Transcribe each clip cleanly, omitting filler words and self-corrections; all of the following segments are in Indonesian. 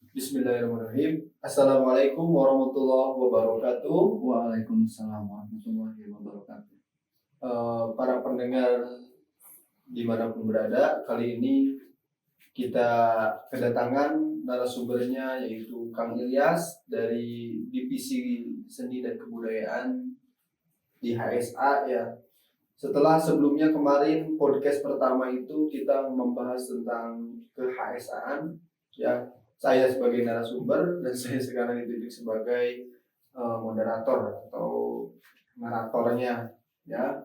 Bismillahirrahmanirrahim. Assalamualaikum warahmatullahi wabarakatuh. Waalaikumsalam warahmatullahi wabarakatuh. Para pendengar dimanapun berada, kali ini kita kedatangan narasumbernya yaitu Kang Ilyas dari Divisi Seni dan Kebudayaan di HSA ya. Setelah sebelumnya kemarin podcast pertama itu kita membahas tentang ke-HSA-an ya. Saya sebagai narasumber dan saya sekarang ditunjuk sebagai moderator atau naratornya ya.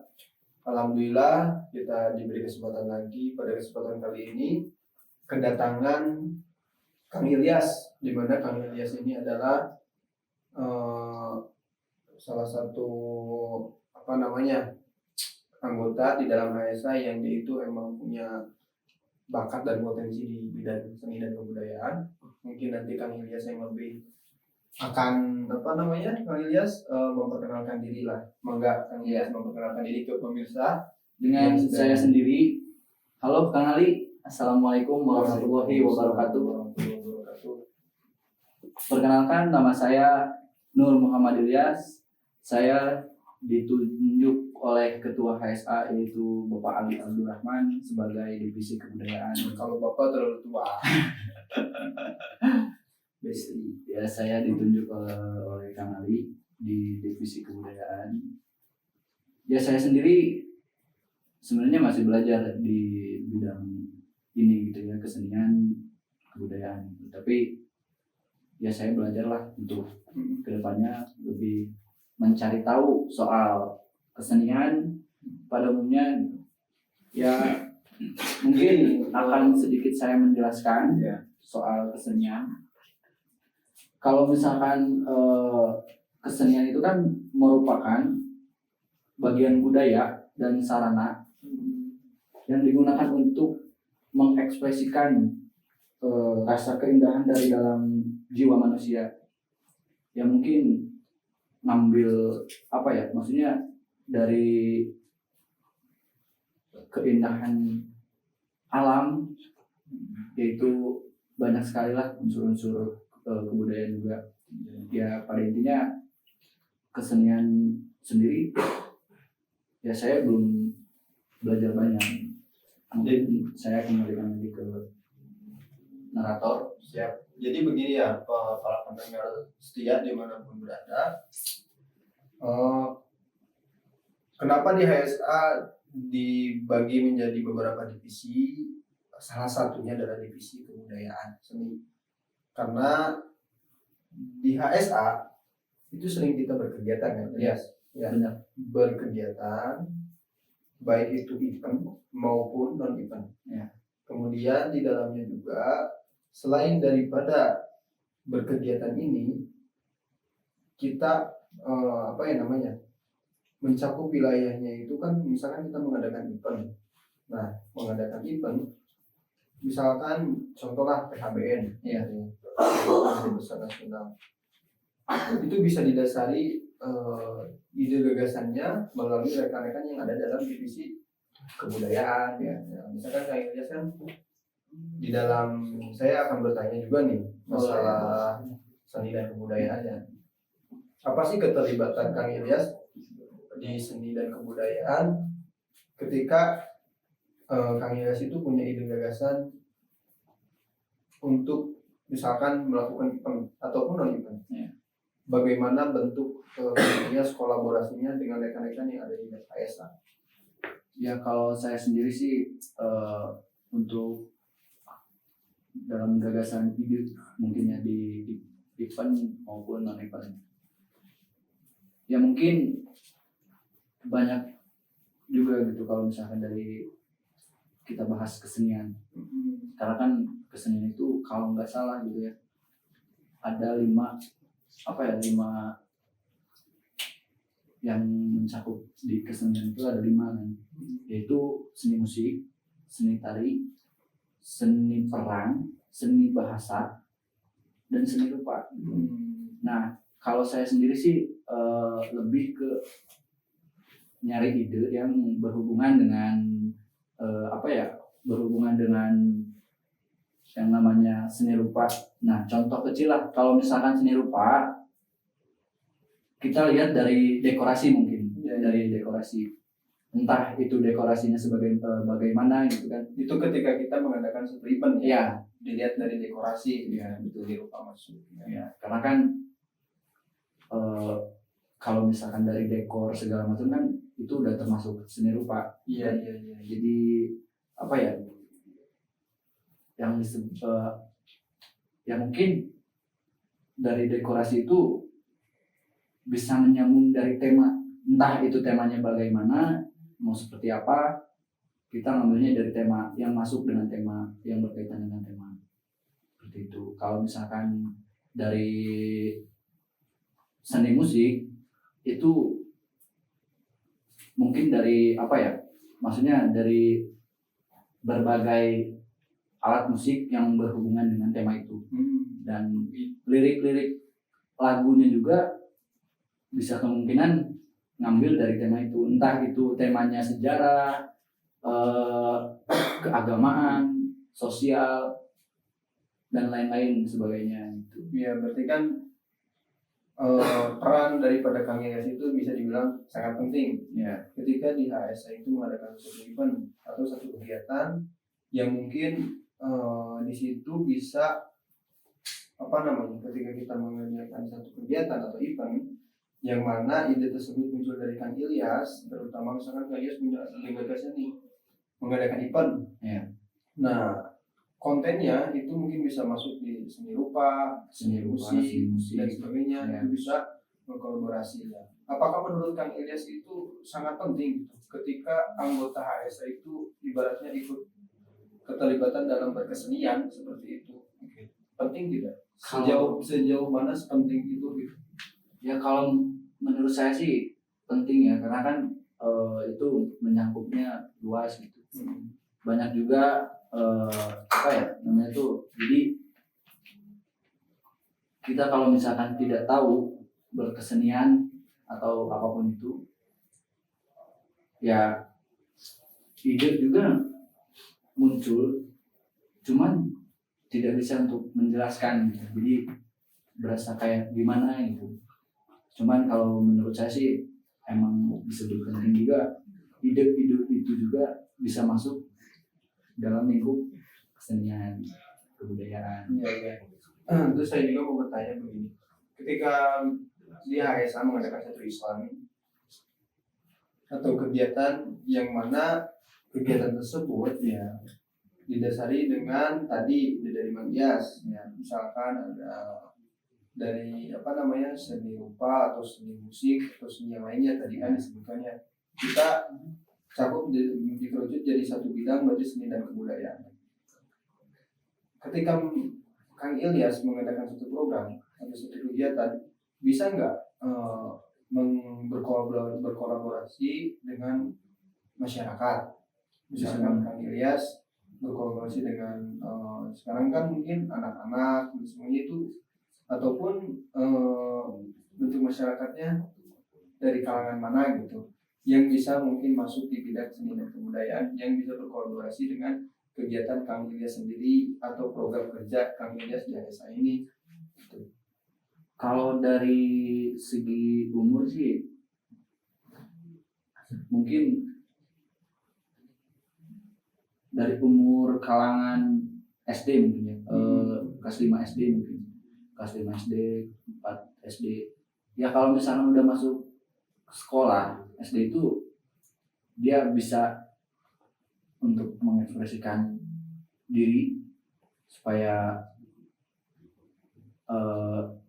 Alhamdulillah kita diberi kesempatan lagi pada kesempatan kali ini kedatangan Kang Ilyas, di mana Kang Ilyas ini adalah salah satu anggota di dalam HSA yang dia itu emang punya bakat dan potensi di bidang seni dan kebudayaan. Mungkin nanti Kang Ilyas yang lebih akan Kang Ilyas memperkenalkan diri lah. Mangga Kang Ilyas memperkenalkan diri ke pemirsa dengan saya sendiri. Halo Kang Ali, Assalamualaikum warahmatullahi wabarakatuh. Perkenalkan, nama saya Nur Muhammad Ilyas. Saya ditunjuk oleh Ketua HSA yaitu Bapak Ali Abdurrahman sebagai Divisi Kebudayaan. Kalau Bapak terlalu tua. Ya, saya ditunjuk oleh Kang Ali di Divisi Kebudayaan. Ya, saya sendiri sebenarnya masih belajar di bidang ini gitu ya, kesenian kebudayaan. Tapi ya saya belajarlah untuk kedepannya lebih mencari tahu soal kesenian pada umumnya. Ya mungkin akan sedikit saya menjelaskan soal kesenian. Kalau misalkan kesenian itu kan merupakan bagian budaya dan sarana yang digunakan untuk mengekspresikan rasa keindahan dari dalam jiwa manusia. Ya mungkin ngambil maksudnya dari keindahan alam, yaitu banyak sekali lah unsur-unsur kebudayaan juga. Ya pada intinya kesenian sendiri ya saya belum belajar banyak. Mungkin saya kembalikan lagi ke narator. Siap. Jadi begini ya para pendengar setia dimanapun berada. Kenapa di HSA dibagi menjadi beberapa divisi? Salah satunya adalah divisi kebudayaan seni. Karena di HSA itu sering kita berkegiatan kan? Yes. Ya, benar. Berkegiatan baik itu event maupun non event. Ya. Kemudian di dalamnya juga selain daripada berkegiatan ini, kita mencakup wilayahnya itu kan, misalkan kita mengadakan event. Nah, mengadakan event, misalkan contohlah PHBN, Hari Besar Nasional, itu bisa didasari ide gagasannya melalui rekan-rekan yang ada dalam divisi kebudayaan ya. Misalkan kayak kan di dalam, saya akan bertanya juga nih masalah seni dan kebudayaannya. Apa sih keterlibatan Kang Ilyas di seni dan kebudayaan ketika Kang Ilyas itu punya ide gagasan untuk misalkan melakukan event ataupun non event? Bagaimana bentuk Ilyas kolaborasinya dengan rekan-rekan yang ada di HSA? Ya kalau saya sendiri sih untuk dalam gagasan ide mungkin ya di event maupun non event, ya mungkin banyak juga gitu kalau misalkan dari kita bahas kesenian. Karena kan kesenian itu kalau nggak salah gitu ya ada 5 yang mencakup di kesenian itu, ada 5 kan, yaitu seni musik, seni tari, seni perang, seni bahasa, dan seni rupa. Nah, kalau saya sendiri sih lebih ke nyari ide yang berhubungan dengan berhubungan dengan yang namanya seni rupa. Nah, contoh kecil lah, kalau misalkan seni rupa, kita lihat dari dekorasi mungkin, dari dekorasi. Entah itu dekorasinya sebagai bagaimana gitu kan. Itu ketika kita mengadakan satu event ya, Ya, dilihat dari dekorasi, ya betul. seni rupa masuk. Ya, karena kan kalau misalkan dari dekor segala macam kan itu udah termasuk seni rupa. Iya. Jadi apa ya? Yang ya mungkin dari dekorasi itu bisa menyambung dari tema, entah itu temanya bagaimana, mau seperti apa, kita ngambilnya dari tema yang masuk dengan tema yang berkaitan dengan tema seperti itu. Kalau misalkan dari seni musik itu mungkin dari apa ya, maksudnya dari berbagai alat musik yang berhubungan dengan tema itu. Dan lirik-lirik lagunya juga bisa kemungkinan ngambil dari tema itu, entah itu temanya sejarah, keagamaan, sosial, dan lain-lain sebagainya gitu. Ya berarti kan peran daripada Kang Ilyas itu bisa dibilang sangat penting Ya, ketika di HSA itu mengadakan suatu event atau satu kegiatan yang mungkin di situ bisa ketika kita mengerjakan satu kegiatan atau event yang mana ide tersebut muncul dari Kang Ilyas, terutama misalkan Kang Ilyas punya gagasan nih mengadakan event. Ya. Nah, kontennya itu mungkin bisa masuk di seni rupa, seni musik, dan sebagainya. Ya. Itu bisa berkolaborasi ya. Apakah menurut Kang Ilyas itu sangat penting gitu, ketika anggota HSA itu ibaratnya ikut keterlibatan dalam berkesenian seperti itu? Penting tidak? Sejauh mana sepenting itu gitu? Ya kalau menurut saya sih penting ya, karena kan itu menyangkutnya luas gitu. Banyak juga apa ya namanya tuh, jadi kita kalau misalkan tidak tahu berkesenian atau apapun itu, ya ide juga muncul, cuman tidak bisa untuk menjelaskan gitu. Jadi berasa kayak gimana gitu. Cuman kalau menurut saya sih emang disebut penting juga, ide-ide itu juga bisa masuk dalam lingkup kesenian, kebudayaan. Iya. Terus saya juga mau bertanya begini, ketika di HSA mengadakan satu event atau kegiatan yang mana kegiatan tersebut ya didasari dengan tadi dari Mang Ilyas ya, misalkan ada dari seni rupa atau seni musik atau seni yang lainnya tadi kan disebutkannya, kita cakup dikerucut jadi satu bidang, berarti seni dan kebudayaan. Ketika Kang Ilyas mengadakan satu program atau satu kegiatan, bisa nggak berkolaborasi dengan masyarakat? Misalkan Kang Ilyas berkolaborasi dengan sekarang kan mungkin anak-anak semuanya itu, ataupun bentuk masyarakatnya dari kalangan mana gitu, yang bisa mungkin masuk di bidang seni dan kebudayaan, yang bisa berkolaborasi dengan kegiatan Kang Ilyas sendiri atau program kerja Kang Ilyas di HSA ini gitu. Kalau dari segi umur sih mungkin dari umur kalangan SD mungkin ya, kelas 5 SD mungkin, kelas 5 SD, 4 SD. Ya kalau misalnya udah masuk sekolah SD itu dia bisa untuk mengekspresikan diri supaya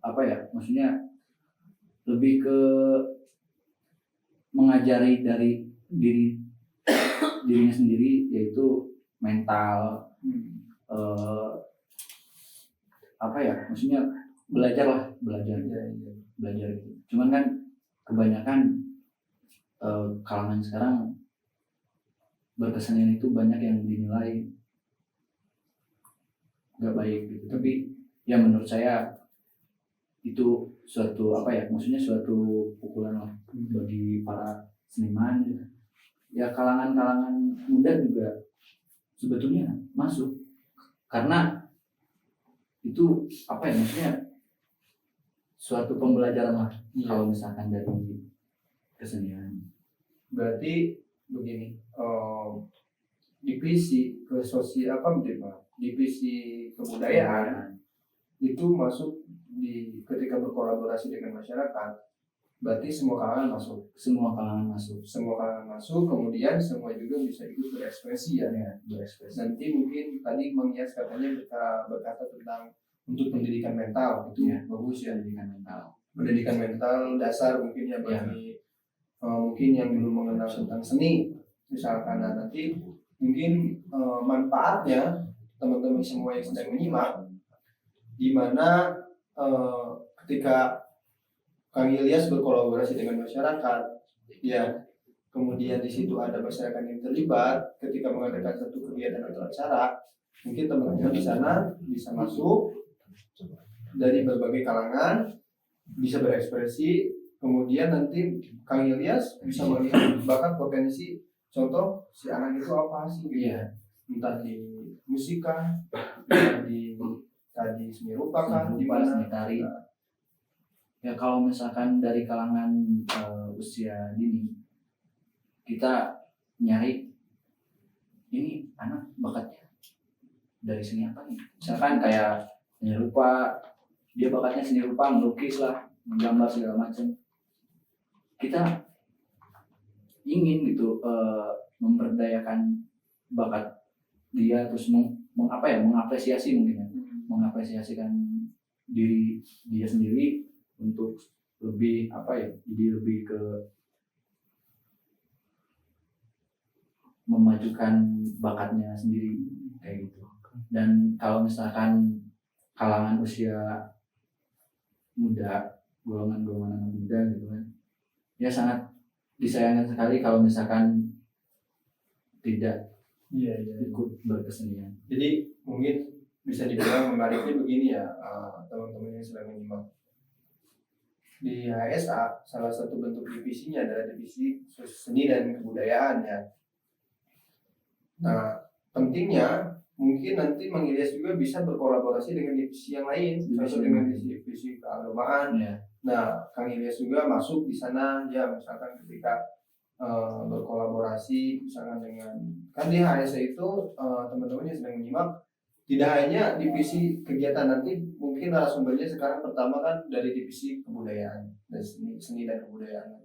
apa ya, maksudnya lebih ke mengajari dari dirinya sendiri, yaitu mental, apa ya, maksudnya belajar gitu. Cuman kan kebanyakan kalangan sekarang berkesenian itu banyak yang dinilai nggak baik gitu. Tapi ya menurut saya itu suatu suatu pukulan lah bagi para seniman gitu. Ya kalangan muda juga sebetulnya masuk, karena itu apa ya maksudnya suatu pembelajaran lah Iya. kalau misalkan dari kesenian. Berarti begini, divisi ke sosial apa divisi kebudayaan itu masuk di ketika berkolaborasi dengan masyarakat. Berarti semua kalangan masuk. Semua kalangan masuk. Semua kalangan masuk, kemudian semua juga bisa ikut berekspresi ya. Berekspresi. Nanti mungkin tadi Mang Yas katanya berkata tentang untuk pendidikan mental itu Ya, bagus ya. pendidikan mental. Pendidikan mental dasar mungkin ya bagi mungkin yang belum mengenal tentang seni misalkan. Nah, nanti mungkin manfaatnya teman-teman semua yang sedang menyimak di mana ketika Kang Ilyas berkolaborasi dengan masyarakat, ya kemudian di situ ada masyarakat yang terlibat ketika mengadakan satu kegiatan atau acara, mungkin teman-teman di sana bisa masuk dari berbagai kalangan, bisa berekspresi, kemudian nanti Kang Ilyas bisa melihat bakat potensi, contoh si anak itu apa sih gitu, entah di musika, entah di tadi seni rupa kah, di mana seni tari. Ya kalau misalkan dari kalangan usia dini kita nyari ini anak bakatnya dari seni apa nih? Misalkan kayak seni rupa, dia bakatnya seni rupa, melukis lah, menggambar segala macam. Kita ingin gitu memberdayakan bakat dia, terus mengapresiasi mungkin ya, mengapresiasikan diri dia sendiri untuk lebih jadi lebih ke memajukan bakatnya sendiri kayak gitu. Dan kalau misalkan kalangan usia muda, golongan-golongan anak muda gitu kan, ya sangat disayangkan sekali kalau misalkan tidak ikut berkesenian. Jadi mungkin bisa dibilang menariknya begini ya teman-teman yang sedang menyimak. Di HSA salah satu bentuk divisinya adalah divisi seni dan kebudayaan ya. Nah, pentingnya mungkin nanti Mang Ilyas juga bisa berkolaborasi dengan divisi yang lain, contoh dengan divisi keagamaan. Ya. Nah, Kang Ilyas juga masuk di sana ya, misalkan ketika berkolaborasi misalkan dengan kan di HSA itu teman-teman yang sedang menyimak tidak hanya divisi kegiatan, nanti mungkin narasumbernya sekarang pertama kan dari divisi kebudayaan dan seni dan kebudayaan.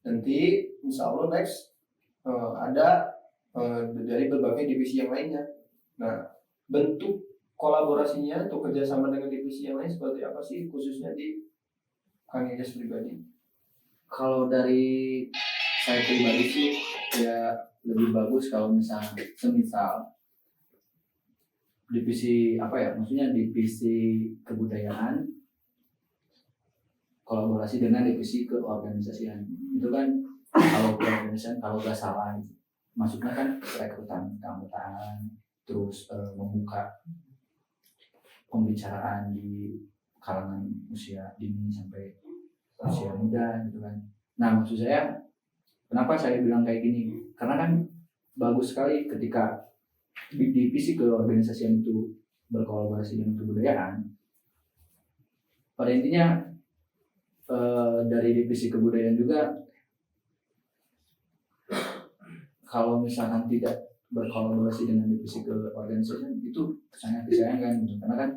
Nanti insya Allah next ada dari berbagai divisi yang lainnya. Nah, bentuk kolaborasinya atau kerjasama dengan divisi yang lain seperti apa sih khususnya di Kang Ilyas pribadi? Kalau dari saya pribadi sih ya lebih bagus kalau misalnya semisal divisi maksudnya divisi kebudayaan kolaborasi dengan divisi keorganisasian. Itu kan kalau keorganisasian kalau nggak salah masuknya kan rekrutan keanggotaan, terus membuka pembicaraan di kalangan usia dini sampai usia muda gitu kan. Nah maksud saya kenapa saya bilang kayak gini, karena kan bagus sekali ketika divisi keorganisasian itu berkolaborasi dengan kebudayaan. Pada intinya dari divisi kebudayaan juga kalau misalkan tidak berkolaborasi dengan divisi keorganisasian itu sangat disayangkan gitu. Karena kan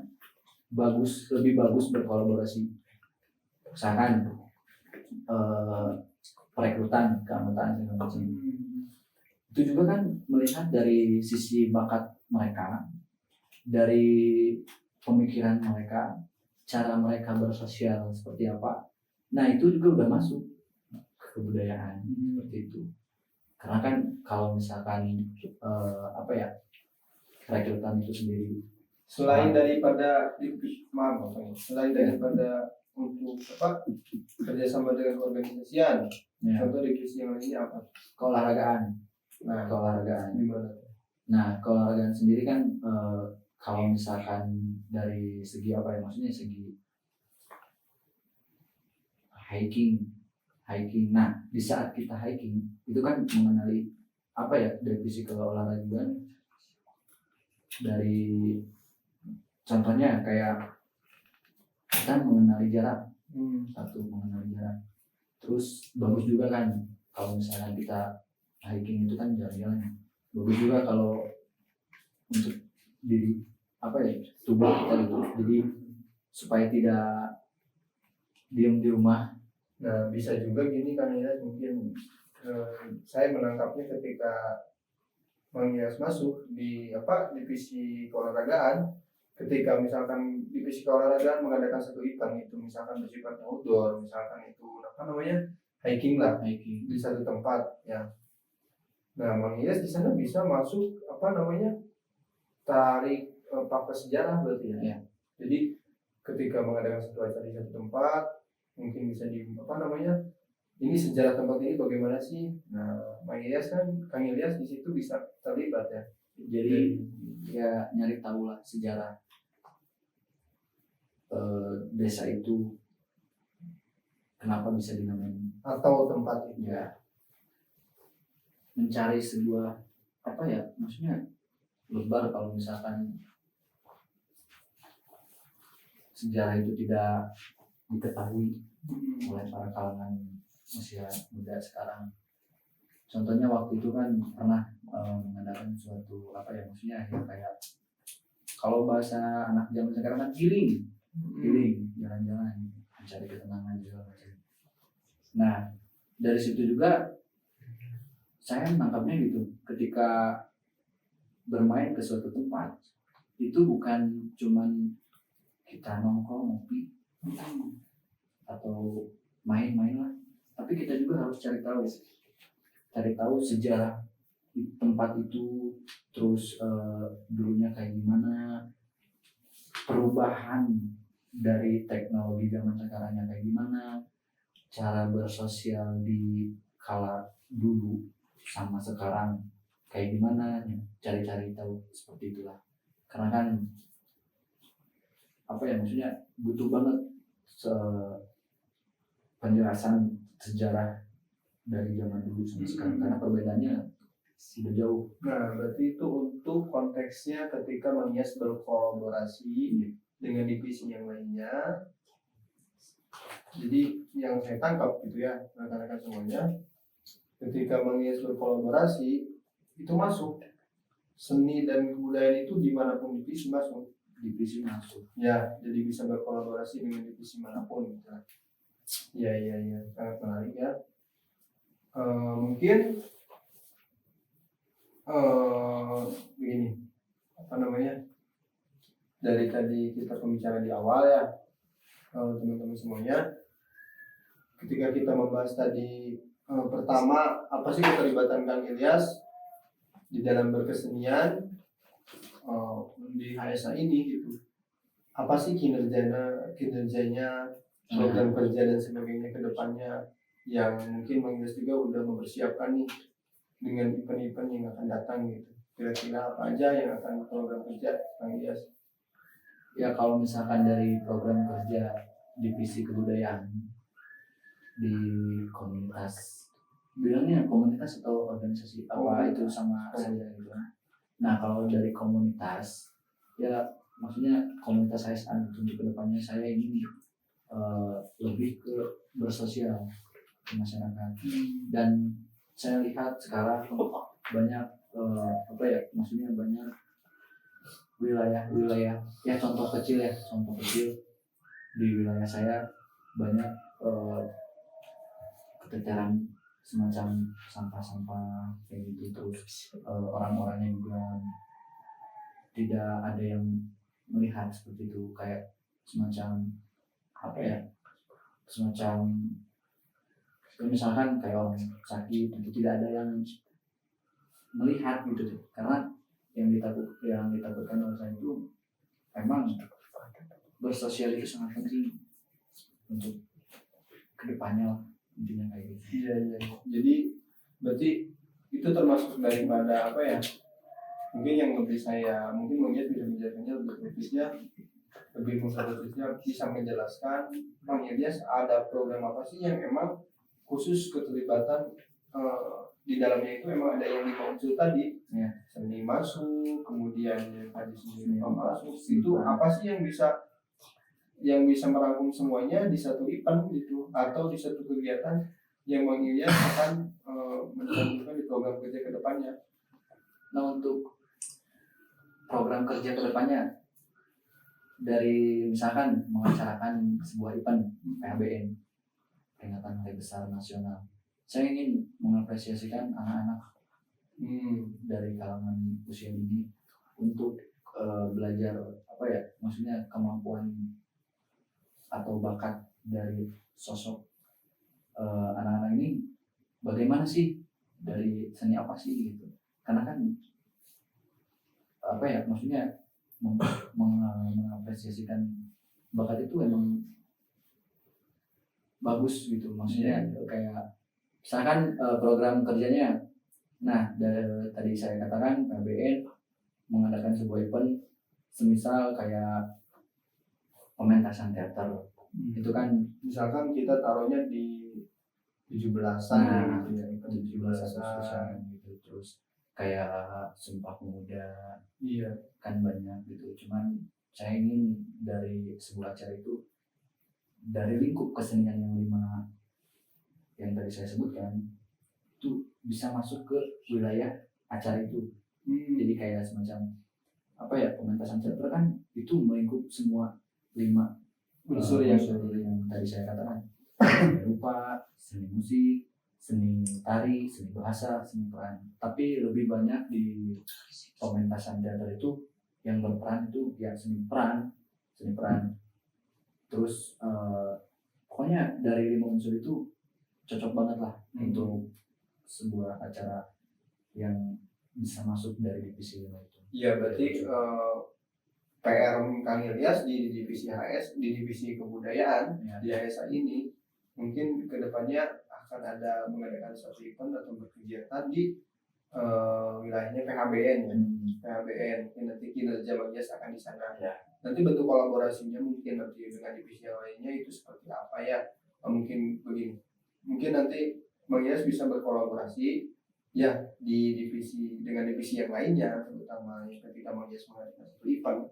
lebih bagus berkolaborasi, misalkan perekrutan keanggotaan segala macam. Itu juga kan melihat dari sisi bakat mereka, dari pemikiran mereka, cara mereka bersosial seperti apa. Nah itu juga udah masuk ke kebudayaan seperti itu. Karena kan kalau misalkan rekrutan itu sendiri selain daripada untuk kerjasama dengan organisasian, contoh divisi yang lainnya apa? Keolahragaan. Gimana? Nah, keolahragaan sendiri kan kalau misalkan dari segi maksudnya segi hiking. Nah, di saat kita hiking itu kan mengenali divisi keolahragaan dari contohnya kayak kita mengenali jarak, satu mengenali jarak. Terus bagus juga kan kalau misalnya kita hiking itu kan jalan-jalan. Bagus juga kalau untuk diri tubuh kita gitu. Jadi supaya tidak diam di rumah. Nah, bisa juga gini kan ya, mungkin saya menangkapnya ketika Bang Yas masuk di divisi keolahragaan, ketika misalkan divisi keolahragaan mengadakan satu event itu misalkan bersifat outdoor, misalkan itu hiking lah, Hiking. di satu tempat ya. Nah, Bang Yas di sana bisa masuk tarik fakta sejarah berarti ya. Ya. Jadi ketika mengadakan satu acara di satu tempat, mungkin bisa di ini sejarah tempat ini bagaimana sih? Nah, Kang Ilyas di situ bisa terlibat ya. Jadi ya nyari tahu lah sejarah desa itu kenapa bisa dinamain Atau tempat itu. Ya, mencari sebuah maksudnya lebar kalau misalkan sejarah itu tidak diketahui oleh para kalangan usia muda sekarang. Contohnya waktu itu kan pernah mengadakan suatu maksudnya ya kayak kalau bahasa anak zaman sekarang kan healing, jalan-jalan, mencari ketenangan juga macam. Nah, dari situ juga saya menangkapnya gitu, ketika bermain ke suatu tempat itu bukan cuman kita nongkrong ngopi atau main-main lah, tapi kita juga harus cari tahu sejarah di tempat itu, terus dulunya kayak gimana, perubahan dari teknologi zaman sekarangnya kayak gimana, cara bersosial di kala dulu sama sekarang kayak gimana, cari-cari tahu seperti itulah. Karena kan maksudnya butuh banget penjelasan sejarah dari zaman dulu sama sekarang, karena perbedaannya sudah jauh. Nah, berarti itu untuk konteksnya ketika Bang Yas berkolaborasi dengan divisi yang lainnya. Jadi yang saya tangkap gitu ya, rekan-rekan semuanya, ketika Bang Yas berkolaborasi itu masuk seni dan kebudayaan itu dimanapun divisi masuk. Ya, jadi bisa berkolaborasi dengan divisi manapun gitu. Ya, sangat menarik ya. Mungkin begini, dari tadi kita pembicaraan di awal ya, teman-teman semuanya, ketika kita membahas tadi pertama apa sih keterlibatan Kang Ilyas di dalam berkesenian di HSA ini gitu, apa sih kinerjanya, program kerja dan sebagainya ke depannya, yang mungkin Bang Ilyas juga udah mempersiapkan nih dengan event-event yang akan datang gitu. Kira-kira apa aja yang akan program kerja Bang Ilyas? Ya, kalau misalkan dari program kerja divisi kebudayaan di komunitas, bilangnya komunitas atau organisasi apa itu sama saja gitu. Nah, kalau dari komunitas ya maksudnya komunitas HSA untuk kedepannya saya ini lebih ke bersosial ke masyarakat. Dan saya lihat sekarang banyak maksudnya banyak wilayah ya, contoh kecil di wilayah saya banyak keteteran semacam sampah-sampah kayak gitu, terus orang-orangnya juga tidak ada yang melihat seperti itu, kayak semacam misalkan kayak orang sakit itu tidak ada yang melihat gitu, karena yang ditakutkan oleh saya itu emang bersosial itu sangat penting untuk kedepannya lah, intinya kayak gitu. Iya. Jadi berarti itu termasuk daripada mungkin yang lebih saya mungkin bisa menjelaskannya lebih mengkhususnya bisa menjelaskan Bang Ilyas ada program apa sih yang emang khusus keterlibatan di dalamnya itu memang ada yang dimaksud tadi. Ya. seni masuk, kemudian yang tadi seni Seni masuk, seni itu peran. apa sih yang bisa merangkum semuanya di satu event gitu atau di satu kegiatan yang Bang Ilyas akan mencantumkan di program kerja ke depannya. Nah, untuk program kerja kedepannya dari misalkan mengacarakan sebuah event PHBN, peringatan Hari Besar Nasional, saya ingin mengapresiasikan anak-anak dari kalangan usia dini untuk belajar apa ya, maksudnya kemampuan atau bakat dari sosok anak-anak ini bagaimana sih, dari seni apa sih gitu. Karena kan apa ya, maksudnya mengapresiasikan bakat itu emang bagus gitu, maksudnya kayak misalkan program kerjanya, nah tadi saya katakan PHBN mengadakan sebuah event semisal kayak pementasan teater, itu kan Misalkan kita taruhnya di 17-an nah, gitu ya, 17-an gitu, terus kayak Sumpah Pemuda, Iya. kan banyak gitu. Cuman saya ingin dari sebuah acara itu, dari lingkup kesenian yang 5 yang tadi saya sebutkan itu bisa masuk ke wilayah acara itu. Jadi kayak semacam apa ya, pementasan teater kan itu melingkup semua 5 unsur yang tadi saya katakan, seni rupa, seni musik, seni tari, seni bahasa, seni peran. Tapi lebih banyak di pementasan teater itu yang berperan itu ya seni peran. Terus pokoknya dari 5 unsur itu cocok banget lah untuk sebuah acara yang bisa masuk dari divisi 5 itu. Iya, berarti PR Kang Ilyas di divisi HS, di divisi kebudayaan di HSA ini mungkin kedepannya akan ada mengadakan satu event atau berkegiatan di wilayahnya PHBN ya. PHBN, nanti kinerja Bang Ilyas akan di sana. Nanti bentuk kolaborasinya mungkin nanti dengan divisi yang lainnya itu seperti apa ya? Mungkin begini, mungkin nanti Bang Ilyas bisa berkolaborasi ya di divisi dengan divisi yang lainnya, terutama ketika Bang Ilyas mengadakan satu event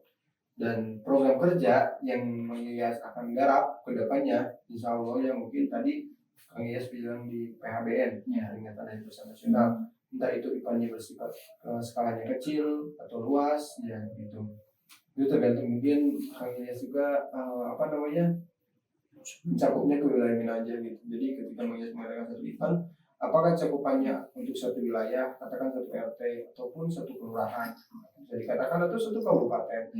dan program kerja yang Bang Ilyas akan garap ke depannya, insya Allah yang mungkin tadi Bang Ilyas bilang di PHBN, peringatan Hari Besar Nasional, entah itu eventnya bersifat skalanya kecil atau luas, ya gitu. Itu tergantung mungkin Kang Ilyas juga mencakupnya ke wilayah mana aja gitu. Jadi ketika Bang Ilyas mengadakan satu event, apakah cakupannya untuk satu wilayah, katakan satu RT ataupun satu kelurahan, bisa dikatakan atau satu kabupaten,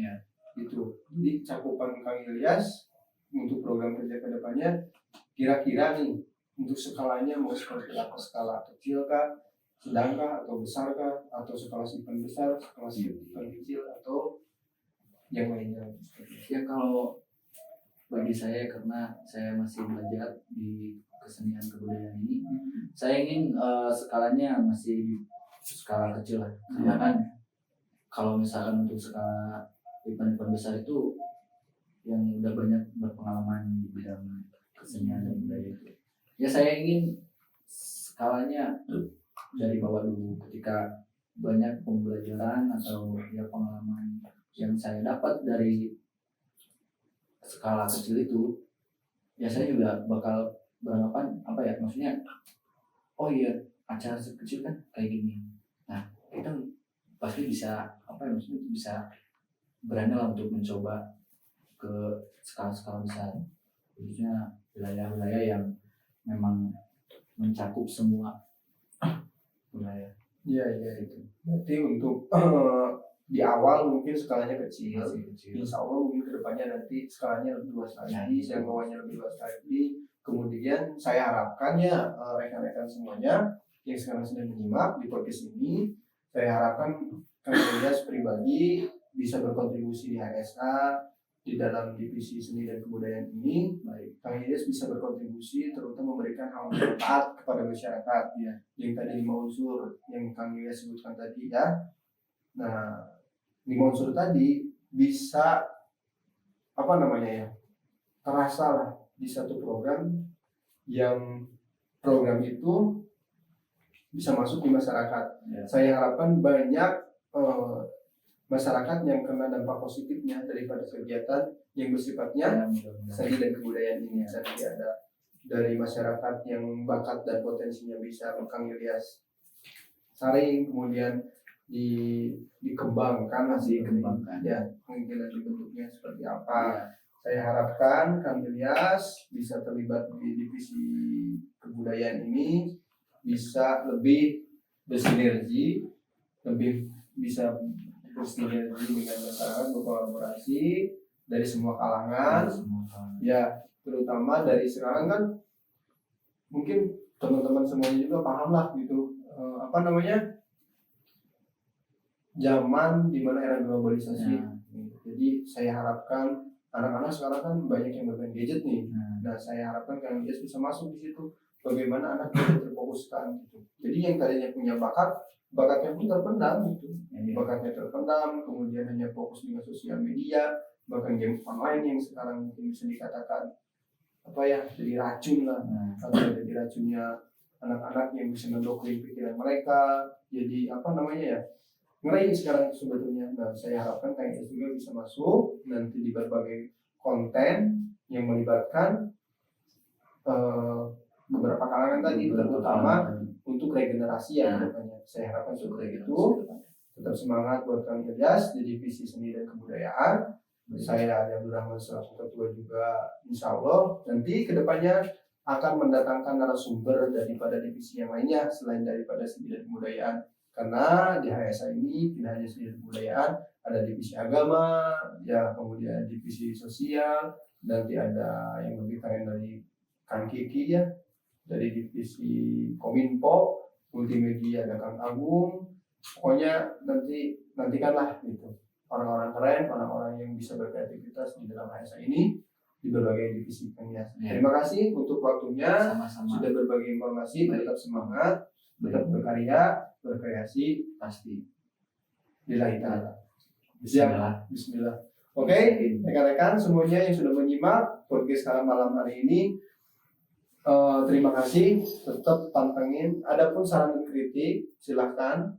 gitu. Jadi cakupan Kang Ilyas untuk program kerja kedepannya kira-kira nih untuk skalanya mau seperti apa, skala kecil kah, sedang kah, atau besar kah, atau skala event besar, skala event kecil, atau yang lainnya. Ya kalau bagi saya, karena saya masih belajar di kesenian kebudayaan ini, saya ingin skalanya masih di skala kecil lah. Karena kan kalau misalkan untuk skala event-event besar itu yang udah banyak berpengalaman di bidang kesenian dan budaya itu, ya saya ingin skalanya dari bawah dulu. Ketika banyak pembelajaran atau ya pengalaman yang saya dapat dari skala kecil itu, ya saya juga bakal beranggapan apa ya, maksudnya oh iya acara kecil kan kayak gini, nah kita pasti bisa apa ya, maksudnya bisa berani lah untuk mencoba ke skala-skala besar, khususnya wilayah-wilayah yang memang mencakup semua wilayah. Iya itu. Berarti untuk di awal mungkin skalanya kecil. Insya Allah mungkin kedepannya nanti skalanya lebih luas lagi, jangkauannya lebih luas lagi. Kemudian saya harapkan ya rekan-rekan semuanya yang sekarang sedang menyimak di podcast ini, saya harapkan Kang Ilyas pribadi bisa berkontribusi di HSA di dalam divisi seni dan kebudayaan ini. Baik, Kang Ilyas bisa berkontribusi terutama memberikan hal manfaat kepada masyarakat ya. Yang tadi 5 unsur yang Kang Ilyas sebutkan tadi ya. Nah, 5 unsur tadi bisa terasa lah di satu program yang program itu bisa masuk di masyarakat. Saya harapkan banyak eh, masyarakat yang kena dampak positifnya daripada kegiatan yang bersifatnya seni dan kebudayaan ini. Nanti ada dari masyarakat yang bakat dan potensinya bisa Kang Ilyas saring, kemudian dikembangkan, ya mungkin nanti bentuknya seperti apa. Ya. Saya harapkan Kang Ilyas bisa terlibat di divisi kebudayaan ini, bisa lebih bersinergi, lebih bisa bersinergi dengan masyarakat, berkolaborasi dari semua kalangan. Ya, terutama dari sekarang kan mungkin teman-teman semuanya juga paham lah gitu, zaman dimana era globalisasi. Ya. Jadi saya harapkan anak-anak sekarang kan banyak yang bermain gadget nih. Nah, saya harapkan Kang Ilyas bisa masuk di situ. Bagaimana anak bisa terfokuskan gitu. Jadi yang tadinya punya bakatnya pun terpendam gitu. Bakatnya terpendam, kemudian hanya fokus dengan sosial media, bahkan game online yang sekarang mungkin bisa dikatakan jadi racun lah, atau jadi racunnya anak-anak yang bisa mendoktrin pikiran mereka. Jadi ngeri sekarang sebetulnya. Nah, saya harapkan Kang Ilyas juga bisa masuk nanti di berbagai konten yang melibatkan beberapa kalangan tadi, terutama untuk regenerasi ya depannya. Saya harapkan seperti itu. Tetap semangat buat Kang Ilyas di divisi seni dan kebudayaan. Saya Abdul Rahman selaku ketua juga, insya Allah nanti kedepannya akan mendatangkan narasumber daripada divisi yang lainnya selain daripada seni dan kebudayaan. Karena di HSA ini tidak hanya seni dan kebudayaan, ada divisi agama, ya kemudian divisi sosial, nanti ada yang lebih keren dari Kang Kiki ya, dari divisi Kominfo, multimedia ada Kang Agung. Pokoknya nantikanlah gitu orang-orang keren, orang-orang yang bisa berkreativitas di dalam HSA ini di berbagai divisi Kang Ilyas. Terima kasih untuk waktunya. Sama-sama. Sudah berbagi informasi. Tetap semangat, tetap berkarya, berkreasi, pasti lillahi ta'ala. Bismillah. Oke, rekan-rekan semuanya yang sudah menyimak podcast malam hari ini, terima kasih. Tetap pantengin. Adapun saran dan kritik silahkan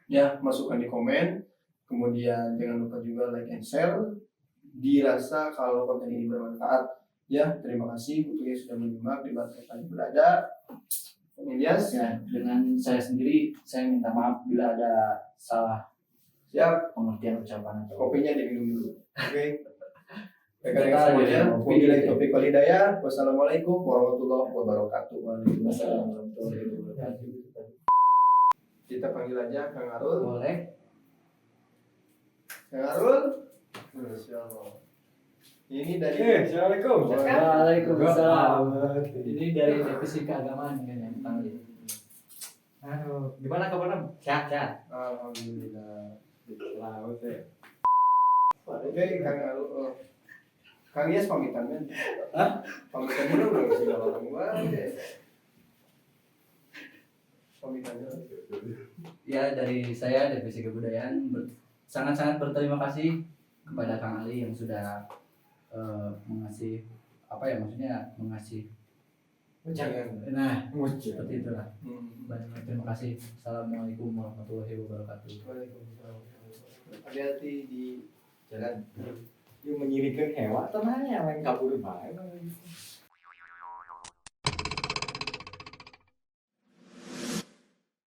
ya masukkan di komen. Kemudian jangan lupa juga like and share. Dirasa kalau konten ini bermanfaat, ya terima kasih untuk yang sudah menyimak di mana kalian berada. Ilyas, ya, dengan saya sendiri saya minta maaf bila ada salah siap. pengertian ucapan atau Kopinya diminum dulu. Oke. Rekan-rekan semuanya, wabillahi taufiq wal hidayah. Wassalamualaikum warahmatullahi wabarakatuh. Waalaikumsalam warahmatullahi wabarakatuh. Kita panggil aja Kang Arul. Boleh. Kang Arul. Insyaallah. Ini dari Assalamualaikum. Waalaikumsalam. Ini dari divisi keagamaan kan yang panggil. Aduh, gimana kabarnya? Sehat. Alhamdulillah. Laut ya. Oke, Kang Arul. Kang Ilyas pamitan kan? Pamitan dulu udah sudah orang gua. Pamitan dulu. Ya, dari saya divisi kebudayaan sangat-sangat berterima kasih kepada Kang Ali yang sudah mengasih mengasih Jangan. nah seperti itulah. Banyak terima kasih. Assalamualaikum warahmatullahi wabarakatuh. Waalaikumsalam. Hati-hati di Jalan. Yuk menyirikan hewan, tenangnya main kabur bae.